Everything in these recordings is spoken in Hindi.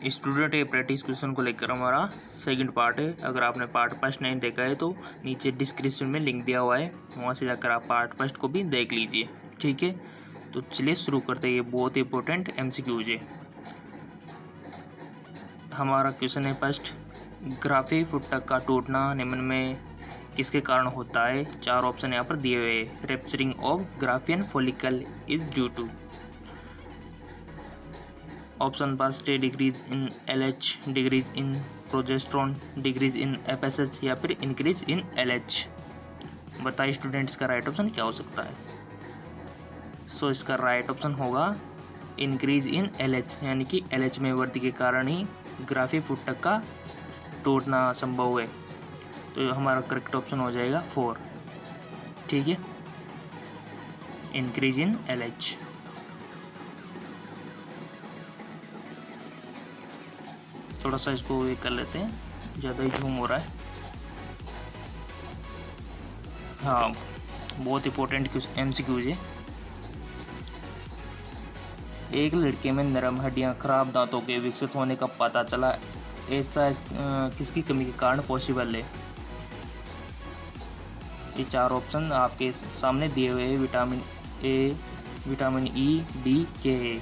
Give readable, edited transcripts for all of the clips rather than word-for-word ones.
स्टूडेंट ये प्रैक्टिस क्वेश्चन को लेकर हमारा सेकंड पार्ट है। अगर आपने पार्ट फर्स्ट नहीं देखा है तो नीचे डिस्क्रिप्शन में लिंक दिया हुआ है, वहाँ से जाकर आप पार्ट फर्स्ट को भी देख लीजिए। ठीक है, तो चलिए शुरू करते हैं। ये बहुत इंपॉर्टेंट MCQs है। हमारा क्वेश्चन है फर्स्ट, ग्राफी फुटक का टूटना निम्न में किसके कारण होता है। 4 ऑप्शन यहाँ पर दिए हुए हैं। Rupturing of Graafian follicle is due to option first है decrease in LH, decrease in progesterone, decrease in FSH या फिर इंक्रीज इन LH। बताइए स्टूडेंट्स का राइट ऑप्शन क्या हो सकता है। सो इसका राइट ऑप्शन होगा इंक्रीज इन LH, यानी कि LH में वृद्धि के कारण ही ग्राफी फुटक का टूटना संभव है। तो हमारा करेक्ट ऑप्शन हो जाएगा 4। ठीक है, इंक्रीज इन LH। थोड़ा सा इसको ये कर लेते हैं, ज़्यादा ही झूम हो रहा है। हाँ, बहुत इंपॉर्टेंट MCQs है। एक लड़के में नरम हड्डियां, खराब दांतों के विकसित होने का पता चला, ऐसा किसकी कमी के कारण पॉसिबल है। ये 4 ऑप्शन आपके सामने दिए हुए हैं। Vitamin A, vitamin E, D, K है।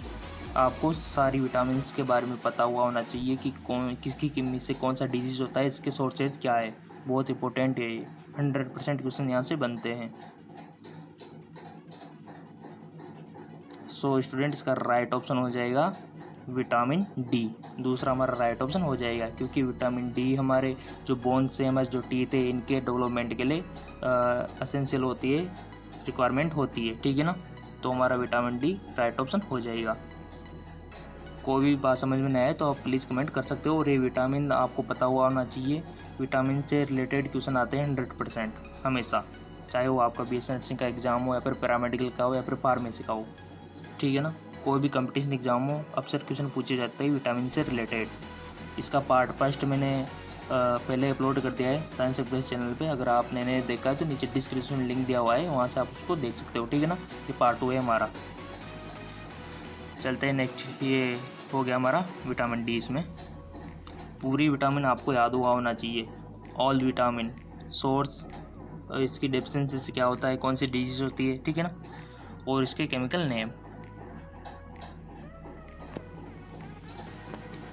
आपको सारी विटामिन के बारे में पता हुआ होना चाहिए कि किसकी कमी से कौन सा डिजीज़ होता है, इसके सोर्सेज क्या है। बहुत इंपॉर्टेंट है ये, 100% क्वेश्चन यहाँ से बनते हैं। सो स्टूडेंट इसका राइट ऑप्शन हो जाएगा विटामिन D। दूसरा हमारा राइट ऑप्शन हो जाएगा, क्योंकि विटामिन D हमारे जो बोन्स से हमारे जो टीथ है इनके डेवलपमेंट के लिए एसेंशियल होती है, रिक्वायरमेंट होती है। ठीक है ना, तो हमारा विटामिन D राइट ऑप्शन हो जाएगा। कोई भी बात समझ में नहीं आए तो आप प्लीज़ कमेंट कर सकते हो। और ये विटामिन आपको पता हुआ होना चाहिए। विटामिन से रिलेटेड क्वेश्चन आते हैं 100% हमेशा, चाहे वो आपका BSc नर्सिंग का एग्ज़ाम हो या फिर पैरामेडिकल का हो या फिर फार्मेसी का हो। ठीक है ना, कोई भी कंपटीशन एग्ज़ाम हो, अक्सर क्वेश्चन पूछे जाते हैं विटामिन से रिलेटेड। इसका पार्ट फर्स्ट मैंने पहले अपलोड कर दिया है साइंस एक्सप्रेस चैनल पे। अगर आपने नहीं देखा है तो नीचे डिस्क्रिप्शन में लिंक दिया हुआ है, वहाँ से आप उसको देख सकते हो। ठीक है ना, ये पार्ट 2 है हमारा। चलते हैं नेक्स्ट। ये हो गया हमारा विटामिन D। इसमें पूरी विटामिन आपको याद हुआ होना चाहिए। ऑल विटामिन सोर्स, इसकी डेफिशिएंसी से क्या होता है, कौन सी डिजीज होती है। ठीक है ना, और इसके केमिकल नेम।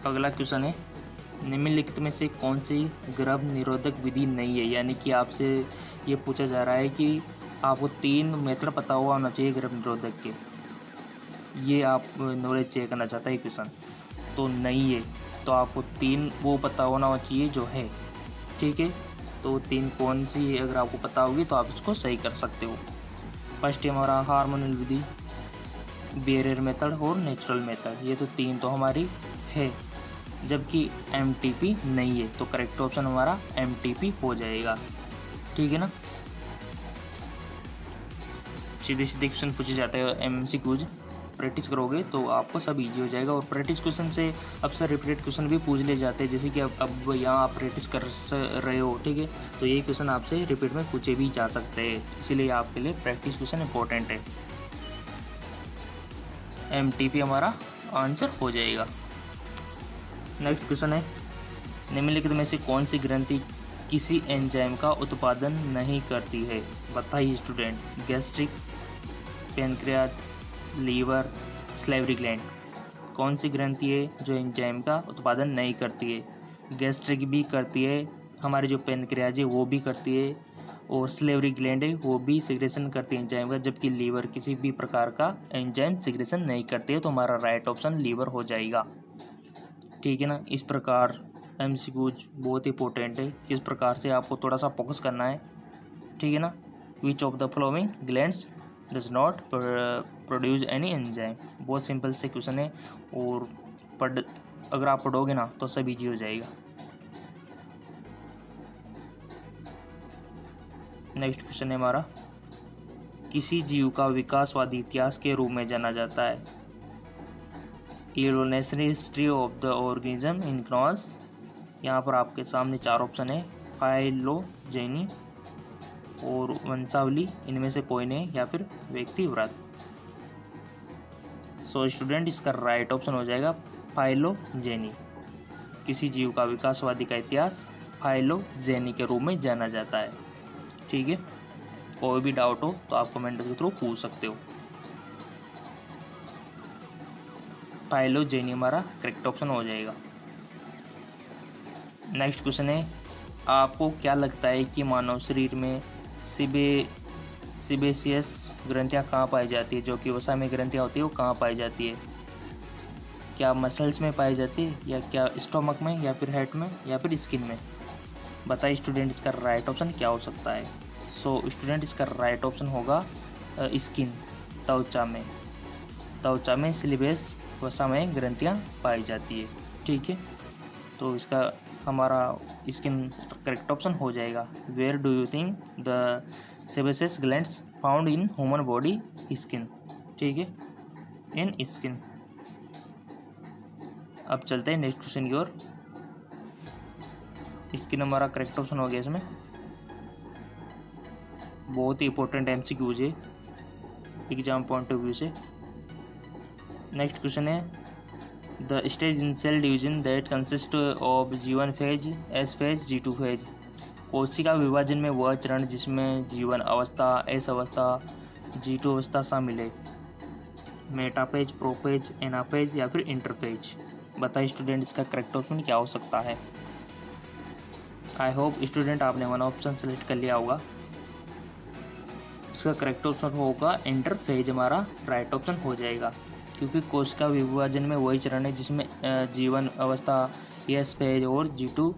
अगला क्वेश्चन है, निम्नलिखित में से कौन सी गर्भ निरोधक विधि नहीं है। यानी कि आपसे ये पूछा जा रहा है कि आपको 3 मेथड पता हुआ होना चाहिए गर्भ निरोधक के। ये आप नॉलेज चेक करना चाहता है क्वेश्चन, तो नहीं है। तो आपको 3 वो पता होना चाहिए जो है। ठीक है, तो 3 कौन सी है, अगर आपको पता होगी तो आप इसको सही कर सकते हो। फर्स्ट है हमारा हार्मोनल विधि, बैरियर मेथड और नेचुरल मेथड। ये तो 3 तो हमारी है, जबकि MTP नहीं है। तो करेक्ट ऑप्शन हमारा MTP हो जाएगा। ठीक है ना, सीधे सीधे क्वेश्चन पूछे जाते हैं MCQs। प्रैक्टिस करोगे तो आपको सब इजी हो जाएगा। और प्रैक्टिस क्वेश्चन से अक्सर रिपीटेड क्वेश्चन भी पूछ ले जाते हैं, जैसे कि अब यहाँ आप प्रैक्टिस कर रहे हो। ठीक है, तो ये क्वेश्चन आपसे रिपीट में पूछे भी जा सकते हैं, इसीलिए आपके लिए प्रैक्टिस क्वेश्चन इंपॉर्टेंट है। MTP हमारा आंसर हो जाएगा। नेक्स्ट क्वेश्चन है, निम्नलिखित में से कौन सी ग्रंथि किसी एंजाइम का उत्पादन नहीं करती है। बताइए student. Gastric, pancreas, liver, salivary gland. कौन सी ग्रंथि है जो एंजाइम का उत्पादन नहीं करती है। गैस्ट्रिक भी करती है, हमारे जो पैनक्रियाज है वो भी करती है, और सैलिवरी ग्लैंड है वो भी सिक्रेशन करती है एंजाइम का, जबकि लीवर किसी भी प्रकार का एंजाइम सिक्रेशन नहीं करती है। तो हमारा राइट ऑप्शन लीवर हो जाएगा। ठीक है ना, इस प्रकार MCQs बहुत इंपॉर्टेंट है। किस प्रकार से आपको थोड़ा सा फोकस करना है। ठीक है ना, विच of the following glands does not produce any enzyme. बहुत सिंपल से क्वेश्चन है, और अगर आप पढ़ोगे ना तो सब इजी हो जाएगा। नेक्स्ट क्वेश्चन है हमारा, किसी जीव का विकासवादी इतिहास के रूप में जाना जाता है। Evolutionary history of the organism in cross. यहाँ पर आपके सामने 4 ऑप्शन है, फाइलोजेनी और वंशावली, इनमें से कोई नहीं, या फिर व्यक्तिव्रत। सो स्टूडेंट इसका राइट ऑप्शन हो जाएगा फाइलोजेनी। किसी जीव का विकासवादी का इतिहास फाइलोजेनी के रूप में जाना जाता है। ठीक है, कोई भी डाउट हो तो आप कमेंट के थ्रू पूछ सकते हो। फाइलोजेनी हमारा करेक्ट ऑप्शन हो जाएगा। नेक्स्ट क्वेश्चन है, आपको क्या लगता है कि मानव शरीर में सीबेसियस ग्रंथियाँ कहाँ पाई जाती है? जो कि वसा में ग्रंथियाँ होती है वो कहाँ पाई जाती है? क्या मसल्स में पाई जाती है, या क्या स्टोमक में, या फिर हेड में, या फिर स्किन में? बताइए स्टूडेंट, इसका राइट ऑप्शन क्या हो सकता है? सो स्टूडेंट, इसका राइट ऑप्शन होगा स्किन, त्वचा में सिलिबेस वसा में ग्रंथियाँ पाई जाती है। ठीक है, तो इसका हमारा स्किन करेक्ट ऑप्शन हो जाएगा। Where do you think the sebaceous glands found in human body? Skin. ठीक है, इन स्किन। अब चलते हैं नेक्स्ट क्वेश्चन की ओर। स्किन हमारा करेक्ट ऑप्शन हो गया। इसमें बहुत ही इंपॉर्टेंट एमसीक्यूज है एग्जाम पॉइंट ऑफ व्यू से। नेक्स्ट क्वेश्चन है, the stage in cell division that consist of G1 phase, S phase, G2 phase. कोशिका विभाजन में वह चरण जिसमें G1 अवस्था, S अवस्था, G2 अवस्था शामिल है। मेटाफेज, प्रोफेज, एनाफेज या फिर इंटरफेज? बताइए स्टूडेंट, इसका करेक्ट ऑप्शन क्या हो सकता है? आई होप स्टूडेंट आपने वन ऑप्शन सेलेक्ट कर लिया होगा। इसका करेक्ट ऑप्शन होगा इंटरफेज, हमारा राइट ऑप्शन हो जाएगा, क्योंकि कोशिका विभाजन में वही चरण है जिसमें G1 अवस्था, S फेज और G2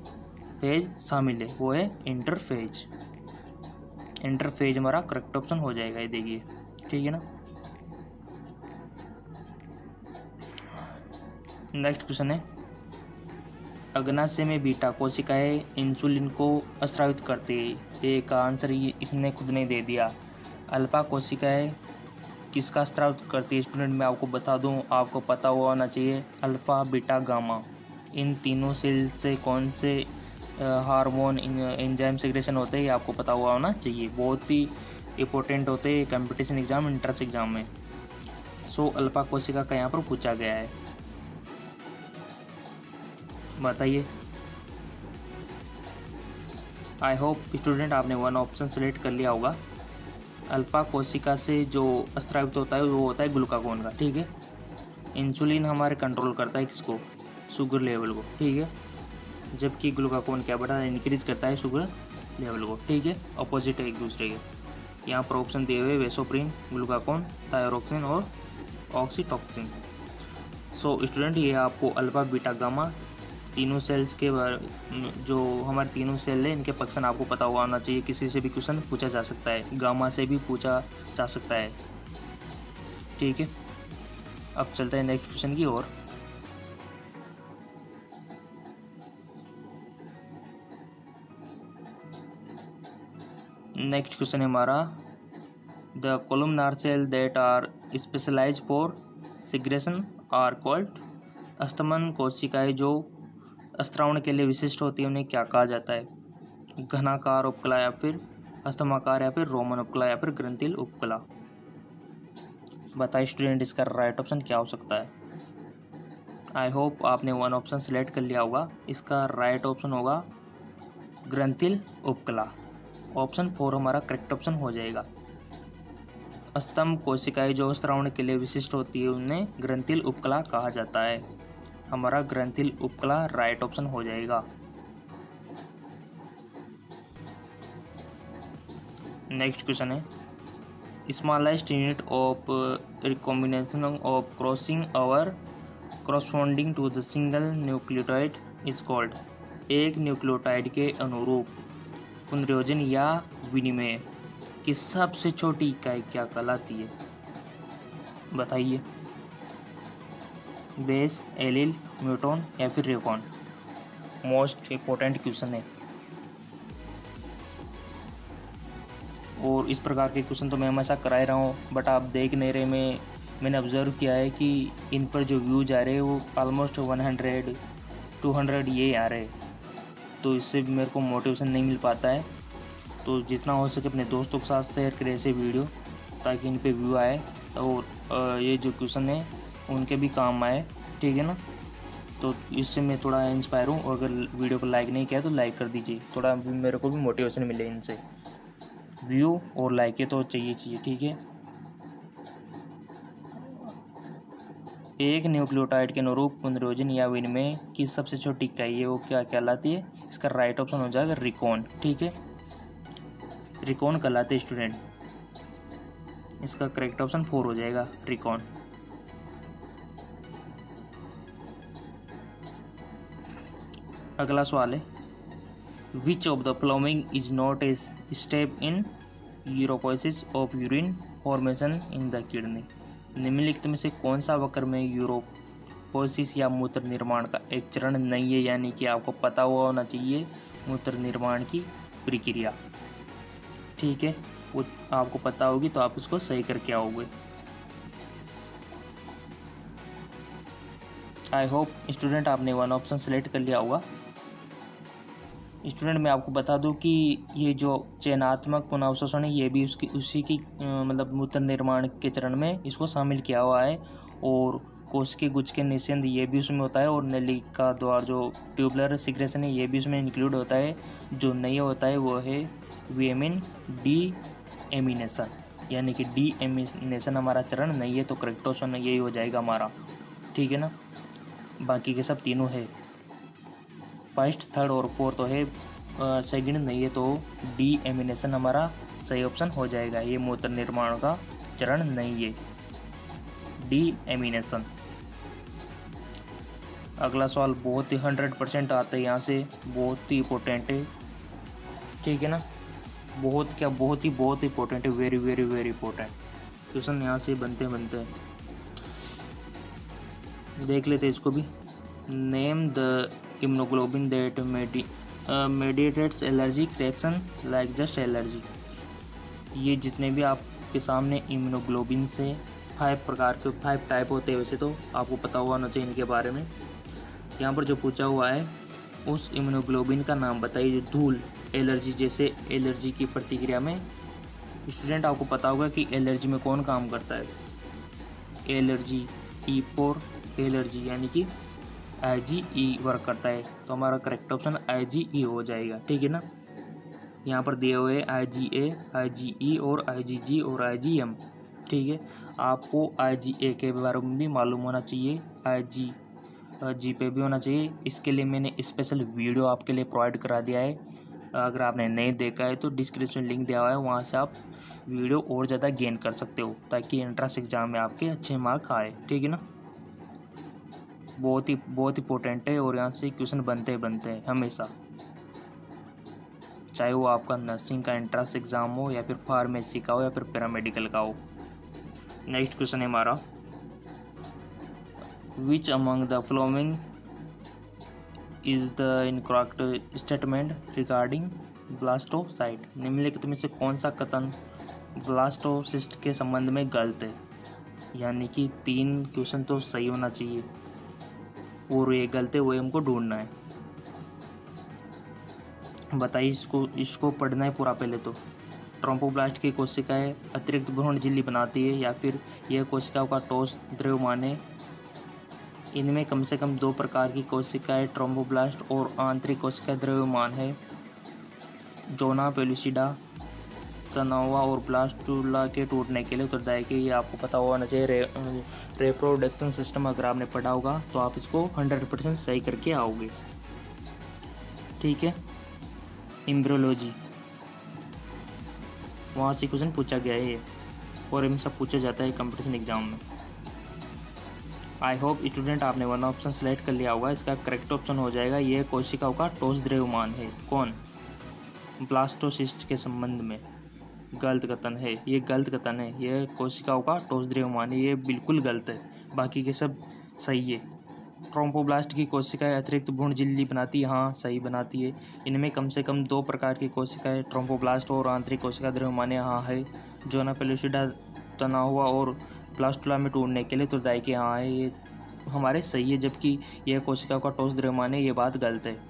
फेज शामिल है, वो है इंटरफेज। इंटरफेज हमारा करेक्ट ऑप्शन हो जाएगा, ये देखिए। ठीक है ना। नेक्स्ट क्वेश्चन है, अग्नाशय में बीटा कोशिकाएं इंसुलिन को स्रावित करती है। ए का आंसर इसने खुद ने दे दिया। अल्फा कोशिकाएं किसका स्राव करती है? स्टूडेंट मैं आपको बता दूं, आपको पता हुआ होना चाहिए, अल्फ़ा, बीटा, गामा। इन तीनों सेल से कौन से हार्मोन एंजाइम सेक्रेशन होते हैं, ये आपको पता हुआ होना चाहिए। बहुत ही इंपॉर्टेंट होते हैं कंपटीशन एग्जाम, इंट्रेंस एग्जाम में। सो अल्फा कोशिका का यहाँ पर पूछा गया है, बताइए। आई होप स्टूडेंट आपने वन ऑप्शन सेलेक्ट कर लिया होगा। अल्फा कोशिका से जो स्रावित होता है वो होता है ग्लूकागोन का। ठीक है, इंसुलिन हमारे कंट्रोल करता है किसको? शुगर लेवल को। ठीक है, जबकि ग्लूकागोन क्या बढ़ा, इंक्रीज करता है शुगर लेवल को। ठीक है, अपोजिट है एक दूसरे के। यहाँ पर ऑप्शन दिए हुए वेसोप्रिन, ग्लूकागोन, थायरोक्सिन और ऑक्सीटॉक्सिन। सो स्टूडेंट, ये आपको अल्फा, बीटा, गामा तीनों सेल्स के जो हमारे तीनों सेल है, इनके फंक्शन आपको पता हुआ होना चाहिए। किसी से भी क्वेश्चन पूछा जा सकता है, गामा से भी पूछा जा सकता है। ठीक है, अब चलते हैं नेक्स्ट क्वेश्चन की ओर। नेक्स्ट क्वेश्चन है हमारा, the columnar cell that are specialise for secretion are called. अस्तमन कोशिकाएं जो स्त्रावण के लिए विशिष्ट होती है, उन्हें क्या कहा जाता है? घनाकार उपकला, या फिर अस्तमाकार, या फिर रोमन उपकला, या फिर ग्रंथिल उपकला? बताइए स्टूडेंट, इसका राइट ऑप्शन क्या हो सकता है? आई होप आपने वन ऑप्शन सेलेक्ट कर लिया होगा। इसका राइट ऑप्शन होगा ग्रंथिल उपकला। ऑप्शन 4 हमारा करेक्ट ऑप्शन हो जाएगा। स्तंभ कोशिकाएं जो स्त्रावण के लिए विशिष्ट होती है, उन्हें ग्रंथिल उपकला कहा जाता है। हमारा ग्रंथिल उपकला राइट ऑप्शन हो जाएगा। नेक्स्ट क्वेश्चन है, smallest unit of recombination of crossing over corresponding to the single nucleotide is called। एक न्यूक्लियोटाइड के अनुरूप पुनर्योजन या विनिमय की सबसे छोटी इकाई क्या कहलाती है? बताइए। बेस, एलील, म्यूटॉन या फिर रेकॉन? मोस्ट इम्पोर्टेंट क्वेश्चन है, और इस प्रकार के क्वेश्चन तो मैं हमेशा करा रहा हूँ, बट आप देख नहीं रहे। मैंने ऑब्जर्व किया है कि इन पर जो व्यूज आ रहे हैं वो ऑलमोस्ट 100, 200 ये आ रहे हैं, तो इससे भी मेरे को मोटिवेशन नहीं मिल पाता है। तो जितना हो सके अपने दोस्तों के साथ शेयर करें ऐसे वीडियो, ताकि इन पे व्यू आए और ये जो क्वेश्चन है उनके भी काम आए। ठीक है ना। तो इससे मैं थोड़ा इंस्पायर हूँ, और अगर वीडियो को लाइक नहीं किया तो लाइक कर दीजिए, थोड़ा मेरे को भी मोटिवेशन मिले इनसे। व्यू और लाइक ये तो चाहिए, ठीक है। एक न्यूक्लियोटाइड के अनुरूप पुनर्योजन या विनिमय की सबसे छोटी इकाई है वो क्या कहलाती है? इसका राइट ऑप्शन हो जाएगा रिकॉन, ठीक है। रिकॉन कहलाते हैं स्टूडेंट, इसका करेक्ट ऑप्शन 4 हो जाएगा, रिकॉन। अगला सवाल है, which of the following is not a step in uropoiesis of urine formation in the kidney? निम्नलिखित में से कौन सा वक्र में यूरोपोसिस या मूत्र निर्माण का एक चरण नहीं है? यानी कि आपको पता हुआ होना चाहिए मूत्र निर्माण की प्रक्रिया, ठीक है, वो आपको पता होगी तो आप उसको सही करके आओगे। आई होप स्टूडेंट आपने 1 ऑप्शन सेलेक्ट कर लिया होगा। स्टूडेंट मैं आपको बता दूं कि ये जो चयनात्मक पुनर्अवशोषण है ये भी उसी की मतलब मूत्र निर्माण के चरण में इसको शामिल किया हुआ है, और कोशिकीय गुच्छ के निषेध ये भी उसमें होता है, और नलिका द्वार जो ट्यूबुलर सिक्रेशन है ये भी उसमें इंक्लूड होता है। जो नहीं होता है वो है विटामिन डी एमिनेशन, यानी कि डी एमिनेशन हमारा चरण नहीं है, तो करेक्ट ऑप्शन यही हो जाएगा हमारा, ठीक है ना। बाकी के सब तीनों है, फर्स्ट, थर्ड और फोर्थ तो है, सेकंड नहीं है, तो डी एमिनेशन हमारा सही ऑप्शन हो जाएगा। ये मूत्र निर्माण का चरण नहीं है, डी एमिनेशन। अगला सवाल बहुत ही 100% आता है यहाँ से, बहुत ही इंपॉर्टेंट है, ठीक है ना। बहुत ही इंपॉर्टेंट है, very very very important question यहाँ से बनते हैं। देख लेते हैं इसको भी। Name the immunoglobulin that mediates allergic reaction like just allergy. ये जितने भी आपके सामने इम्यूनोग्लोबिन से 5 टाइप होते हैं, वैसे तो आपको पता होना चाहिए इनके बारे में। यहाँ पर जो पूछा हुआ है उस इम्यूनोग्लोबिन का नाम बताइए जो धूल एलर्जी जैसे एलर्जी की प्रतिक्रिया में। स्टूडेंट आपको पता होगा कि एलर्जी में कौन काम करता है, एलर्जी E4 एलर्जी यानी कि IgE वर्क करता है, तो हमारा करेक्ट ऑप्शन IgE हो जाएगा, ठीक है ना। यहाँ पर दिए हुए IgA, IgE और IgG और IgM, ठीक है। आपको IgA के बारे में भी मालूम होना चाहिए, IgG पे भी होना चाहिए। इसके लिए मैंने स्पेशल वीडियो आपके लिए प्रोवाइड करा दिया है, अगर आपने नहीं देखा है तो डिस्क्रिप्शन लिंक दिया हुआ है, वहाँ से आप वीडियो और ज़्यादा गेन कर सकते हो ताकि एंट्रेंस एग्ज़ाम में आपके अच्छे मार्क आए, ठीक है ना। बहुत ही इंपॉर्टेंट है, और यहाँ से क्वेश्चन बनते हैं हमेशा, चाहे वो आपका नर्सिंग का एंट्रेंस एग्ज़ाम हो या फिर फार्मेसी का हो या फिर पैरामेडिकल का हो। नेक्स्ट क्वेश्चन है हमारा, which among the following is the incorrect statement regarding blastocyst? निम्नलिखित में से कौन सा कथन ब्लास्टोसिस्ट के संबंध में गलत है? यानी कि 3 क्वेश्चन तो सही होना चाहिए और ये गलत है, वो हमको ढूंढना है। बताइए, इसको पढ़ना है पूरा। पहले तो ट्रोम्बोब्लास्ट की कोशिकाएं अतिरिक्त भ्रूण झिल्ली बनाती है या फिर यह कोशिकाओं का ठोस द्रव्यमान है? इनमें कम से कम 2 प्रकार की कोशिकाएं ट्रोम्बोब्लास्ट और आंतरिक कोशिका द्रव्यमान है। जोना पेलुसिडा, तनावा और ब्लास्टुला के टूटने के लिए उत्तरदायी है। ये आपको पता होना चाहिए। रिप्रोडक्शन सिस्टम अगर आपने पढ़ा होगा तो आप इसको 100% सही करके आओगे, ठीक है। एम्ब्रियोलॉजी, वहाँ से क्वेश्चन पूछा गया है और हमेशा पूछा जाता है कंपटीशन एग्जाम में। आई होप स्टूडेंट आपने 1 ऑप्शन सेलेक्ट कर लिया होगा। इसका करेक्ट ऑप्शन हो जाएगा ये कोशिकाओं का ठोस द्रव्यमान है। कौन? ब्लास्टोसिस्ट के संबंध में गलत कथन है, ये गलत कथन है। ये कोशिकाओं का ठोस द्रव्यमान है, ये बिल्कुल गलत है। बाकी के सब सही है। ट्रोम्बोब्लास्ट की कोशिकाएं अतिरिक्त भ्रूण झिल्ली बनाती है, हाँ सही बनाती है। इनमें कम से कम 2 प्रकार की कोशिकाएं ट्रोम्बोब्लास्ट और आंतरिक कोशिका द्रव्यमान, हाँ है। जोना पेलुसिडा, तनाहुआ और ब्लास्टुला में टूटने के लिए उत्तरदायी के हाँ है, ये हमारे सही है। जबकि यह कोशिकाओं का ठोस द्रव्यमान है, ये बात गलत है।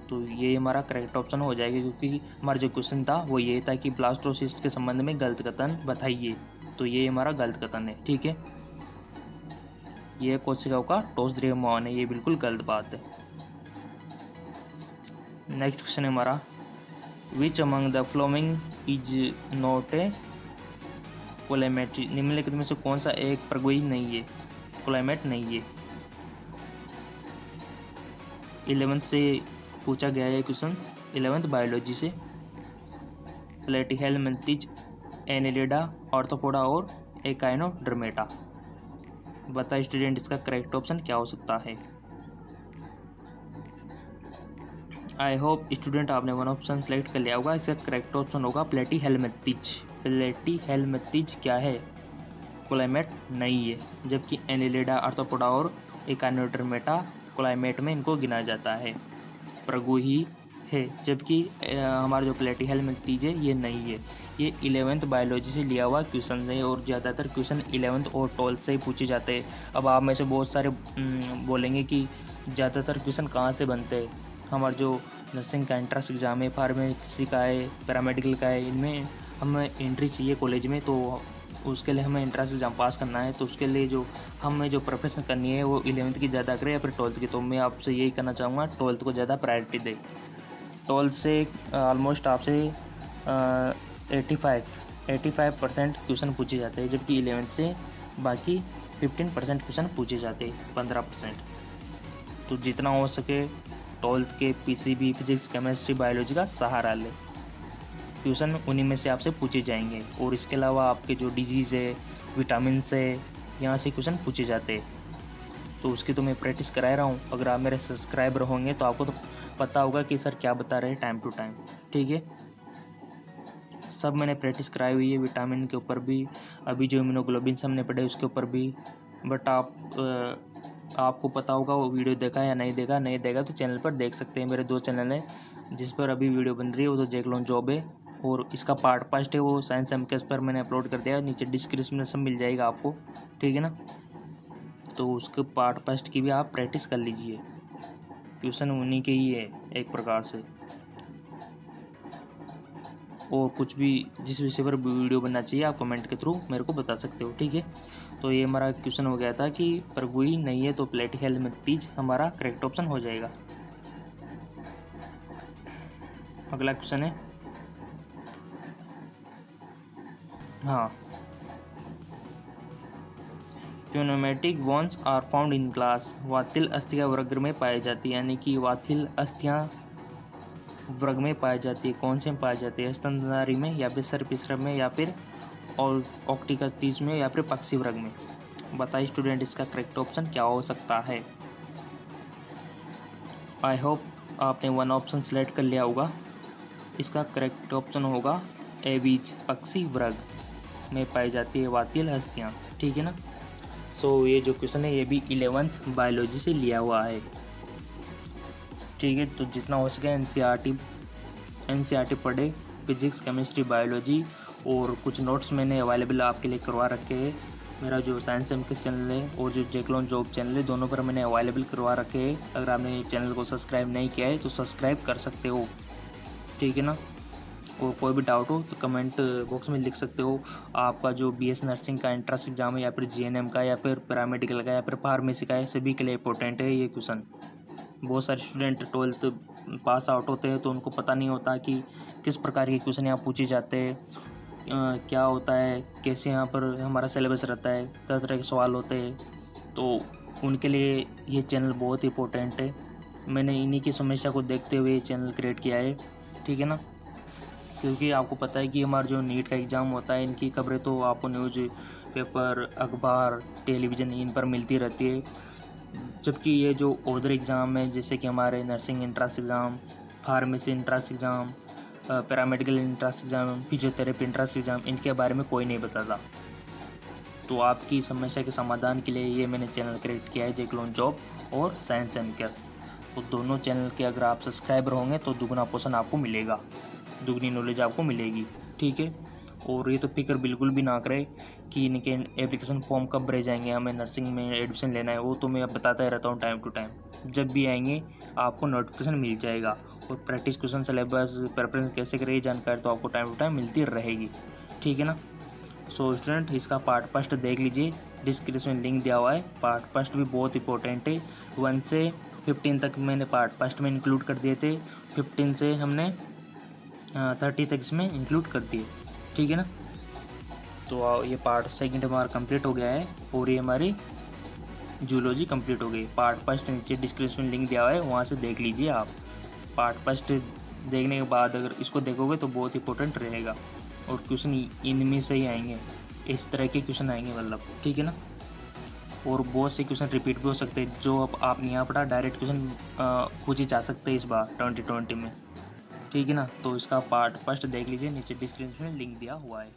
तो ये हमारा करेक्ट ऑप्शन हो जाएगा, क्योंकि हमारा जो क्वेश्चन था वो ये था कि ब्लास्टोसिस्ट के संबंध में गलत कथन बताइए, तो ये हमारा गलत कथन है, ठीक है। ये कोशिकाओं का ठोस द्रव्यमान है, ये बिल्कुल गलत बात है। नेक्स्ट क्वेश्चन है हमारा, which among the following is not a coelomate. निम्नलिखित में से कौन सा एक प्रगोई नहीं है, कोलाइमेट नहीं है। 11th से पूछा गया है क्वेश्चन, 11th बायोलॉजी से। प्लेटीहेलमिंथेज, एनेलिडा, ऑर्थोपोडा और एकाइनोडर्मेटा। बताइए स्टूडेंट इसका करेक्ट ऑप्शन क्या हो सकता है। आई होप स्टूडेंट आपने वन ऑप्शन सेलेक्ट कर लिया होगा। इसका करेक्ट ऑप्शन होगा प्लेटीहेलमिंथेज। प्लेटीहेलमिंथेज क्या है, कोलाइमेट नहीं है, जबकि एनेलिडा, ऑर्थोपोडा और एकाइनोडर्मेटा कोलाइमेट में इनको गिना जाता है, प्रगोही है। जबकि हमारा जो प्लेटीहेलमिंथेज है ये नहीं है। ये 11th बायोलॉजी से लिया हुआ क्वेश्चन है और ज़्यादातर क्वेश्चन 11th और 12th से ही पूछे जाते हैं। अब आप में से बहुत सारे बोलेंगे कि ज़्यादातर क्वेश्चन कहाँ से बनते हैं। हमारा जो नर्सिंग का एंट्रेंस एग्ज़ाम है, फार्मेसी का है, पैरामेडिकल का है, इनमें हमें एंट्री चाहिए कॉलेज में, तो उसके लिए हमें एंट्रेंस एग्ज़ाम पास करना है। तो उसके लिए जो हमें जो प्रिपरेशन करनी है वो 11th की ज़्यादा करें या फिर 12th की। तो मैं आपसे यही करना चाहूँगा 12th को ज़्यादा प्रायोरिटी दें। 12th से ऑलमोस्ट आपसे 85% क्वेश्चन पूछे जाते हैं, जबकि 11th से बाकी 15% क्वेश्चन पूछे जाते हैं, 15%। तो जितना हो सके 12th के पीसीबी, फिजिक्स, केमिस्ट्री, बायोलॉजी का सहारा ले। क्वेश्चन उन्हीं में से आपसे पूछे जाएंगे। और इसके अलावा आपके जो डिजीज़ है, विटामिन है, यहाँ से क्वेश्चन पूछे जाते हैं। तो उसकी तो मैं प्रैक्टिस करा रहा हूँ। अगर आप मेरे सब्सक्राइबर होंगे तो आपको तो पता होगा कि सर क्या बता रहे हैं टाइम टू टाइम। ठीक है, सब मैंने प्रैक्टिस कराई हुई है, विटामिन के ऊपर भी, अभी जो इम्यूनोग्लोबिन हमने पढ़े उसके ऊपर भी। बट आपको पता होगा वो वीडियो देखा या नहीं देखा। नहीं देखा तो चैनल पर देख सकते हैं। मेरे 2 चैनल हैं जिस पर अभी वीडियो बन रही है, वो तो जैकलॉन जॉब है और इसका पार्ट फर्स्ट है वो साइंस एमकेएस पर मैंने अपलोड कर दिया। नीचे डिस्क्रिप्शन में सब मिल जाएगा आपको, ठीक है ना। तो उसके पार्ट फर्स्ट की भी आप प्रैक्टिस कर लीजिए। क्वेश्चन उन्हीं के ही है एक प्रकार से। और कुछ भी जिस विषय पर वीडियो बनना चाहिए आप कमेंट के थ्रू मेरे को बता सकते हो, ठीक है। तो ये हमारा क्वेश्चन हो गया था कि प्रगोई नहीं है, तो प्लेटीहेलमिंथेज हमारा करेक्ट ऑप्शन हो जाएगा। अगला क्वेश्चन है, हाँ, pneumatic bones are found in class. वातिल अस्थियाँ वर्ग में पाई जाती है, यानी कि वातिल अस्थियाँ वर्ग में पाई जाती है। कौन से में पाई जाती है, स्तनधारी में या फिर सर्पिश्रम में या फिर और ऑक्टिकतीज में या फिर पक्षी वर्ग में। बताइए स्टूडेंट इसका करेक्ट ऑप्शन क्या हो सकता है। आई होप आपने वन ऑप्शन सेलेक्ट कर लिया होगा। इसका करेक्ट ऑप्शन होगा एवीज, पक्षी वर्ग में पाई जाती है वातिल हस्तियाँ, ठीक है ना। सो ये जो क्वेश्चन है ये भी 11th बायोलॉजी से लिया हुआ है, ठीक है। तो जितना हो सके एनसीईआरटी पढ़े, फिजिक्स, केमिस्ट्री, बायोलॉजी। और कुछ नोट्स मैंने अवेलेबल आपके लिए करवा रखे हैं। मेरा जो साइंस एमकेएस चैनल है और जो जैकलॉन जॉब चैनल है, दोनों पर मैंने अवेलेबल करवा रखे हैं। अगर आपने चैनल को सब्सक्राइब नहीं किया है तो सब्सक्राइब कर सकते हो, ठीक है ना। और कोई भी डाउट हो तो कमेंट बॉक्स में लिख सकते हो। आपका जो बीएस नर्सिंग का एंट्रेंस एग्जाम है या फिर जीएनएम का या फिर पैरामेडिकल का या फिर फार्मेसी का है, सभी के लिए इंपॉर्टेंट है ये क्वेश्चन। बहुत सारे स्टूडेंट 12th पास आउट होते हैं तो उनको पता नहीं होता कि किस प्रकार के क्वेश्चन यहाँ पूछे जाते हैं, क्या होता है, कैसे यहाँ पर हमारा सिलेबस रहता है, तरह तरह के सवाल होते हैं। तो उनके लिए ये चैनल बहुत इंपॉर्टेंट है। मैंने इन्हीं की समस्या को देखते हुए ये चैनल क्रिएट किया है, ठीक है ना। क्योंकि आपको पता है कि हमारा जो नीट का एग्ज़ाम होता है, इनकी खबरें तो आपको न्यूज़ पेपर, अखबार, टेलीविज़न इन पर मिलती रहती है। जबकि ये जो अदर एग्ज़ाम है, जैसे कि हमारे nursing entrance exam, pharmacy entrance exam, paramedical entrance exam, physiotherapy entrance exam, इनके बारे में कोई नहीं बताता। तो आपकी समस्या के समाधान के लिए ये मैंने चैनल क्रिएट किया है, जैकलॉन जॉब और साइंस एमकेएस। तो दोनों चैनल के अगर आप सब्सक्राइबर होंगे तो दुगना पोषण आपको मिलेगा, दुगनी नॉलेज आपको मिलेगी, ठीक है। और ये तो फिक्र बिल्कुल भी ना करें कि इनके एप्लीकेशन फॉर्म कब भरे जाएंगे, हमें नर्सिंग में एडमिशन लेना है, वो तो मैं अब बताता ही रहता हूँ टाइम टू टाइम। जब भी आएंगे आपको नोटिफिकेशन मिल जाएगा। और प्रैक्टिस क्वेश्चन, सिलेबस, प्रेफरेंस कैसे करें, जानकारी तो आपको टाइम टू टाइम मिलती रहेगी, ठीक है ना। सो स्टूडेंट इसका पार्ट फर्स्ट देख लीजिए, डिस्क्रिप्शन में लिंक दिया हुआ है। पार्ट फर्स्ट भी बहुत इंपॉर्टेंट है। 1 से 15 तक मैंने पार्ट फर्स्ट में इंक्लूड कर दिए थे, 15 से हमने 30 तक इसमें इंक्लूड कर दिए, ठीक है ना। तो ये पार्ट सेकंड हमारा कंप्लीट हो गया है और ये हमारी जूलॉजी कंप्लीट हो गई। पार्ट फर्स्ट नीचे डिस्क्रिप्शन में लिंक दिया हुआ है, वहाँ से देख लीजिए आप। पार्ट फर्स्ट देखने के बाद अगर इसको देखोगे तो बहुत इंपॉर्टेंट रहेगा और क्वेश्चन इनमें से ही आएंगे, इस तरह के क्वेश्चन आएंगे मतलब, ठीक है ना। और बहुत से क्वेश्चन रिपीट भी हो सकते हैं, जो अब आपने यहाँ पढ़ा डायरेक्ट क्वेश्चन पूछे जा सकते हैं इस बार 2020 में, ठीक है ना। तो इसका पार्ट फर्स्ट देख लीजिए, नीचे डिस्क्रिप्शन में लिंक दिया हुआ है।